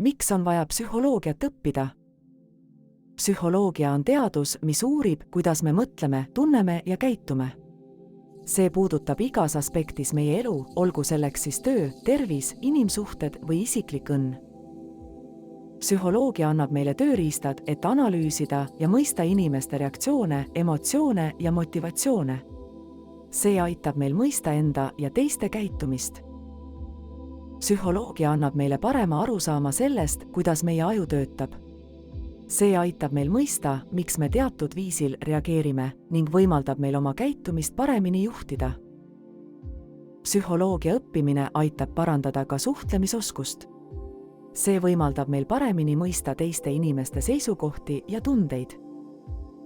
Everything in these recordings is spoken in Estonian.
Miks on vaja psühholoogiat õppida? Psühholoogia on teadus, mis uurib, kuidas me mõtleme, tunneme ja käitume. See puudutab igas aspektis meie elu, olgu selleks siis töö, tervis, inimsuhted või isiklik õnn. Psühholoogia annab meile tööriistad, et analüüsida ja mõista inimeste reaktsioone, emotsioone ja motivatsioone. See aitab meil mõista enda ja teiste käitumist. Psühholoogia annab meile parema arusaama sellest, kuidas meie aju töötab. See aitab meil mõista, miks me teatud viisil reageerime ning võimaldab meil oma käitumist paremini juhtida. Psühholoogia õppimine aitab parandada ka suhtlemisoskust. See võimaldab meil paremini mõista teiste inimeste seisukohti ja tundeid.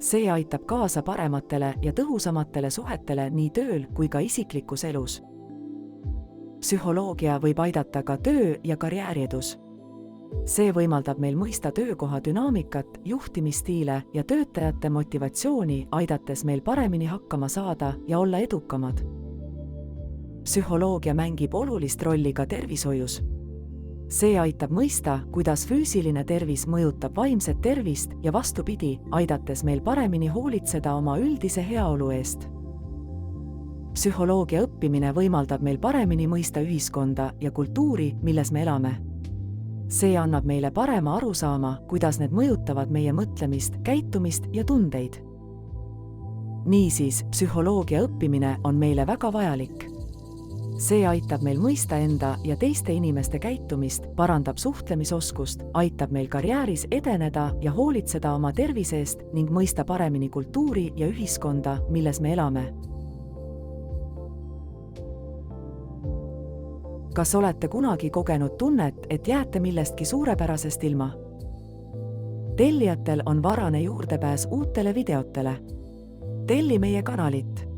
See aitab kaasa parematele ja tõhusamatele suhetele nii tööl kui ka isiklikus elus. Psühholoogia võib aidata ka töö- ja karjääriedus. See võimaldab meil mõista töökoha dünaamikat, juhtimisstiile ja töötajate motivatsiooni, aidates meil paremini hakkama saada ja olla edukamad. Psühholoogia mängib olulist rolli ka tervishoius. See aitab mõista, kuidas füüsiline tervis mõjutab vaimset tervist ja vastupidi, aidates meil paremini hoolitseda oma üldise heaolu eest. Psühholoogia õppimine võimaldab meil paremini mõista ühiskonda ja kultuuri, milles me elame. See annab meile parema arusaama, kuidas need mõjutavad meie mõtlemist, käitumist ja tundeid. Niisiis, psühholoogia õppimine on meile väga vajalik. See aitab meil mõista enda ja teiste inimeste käitumist, parandab suhtlemisoskust, aitab meil karjääris edeneda ja hoolitseda oma tervise eest ning mõista paremini kultuuri ja ühiskonda, milles me elame. Kas olete kunagi kogenud tunnet, et jääte millestki suurepärasest ilma? Tellijatel on varane juurdepääs uutele videotele. Telli meie kanalit.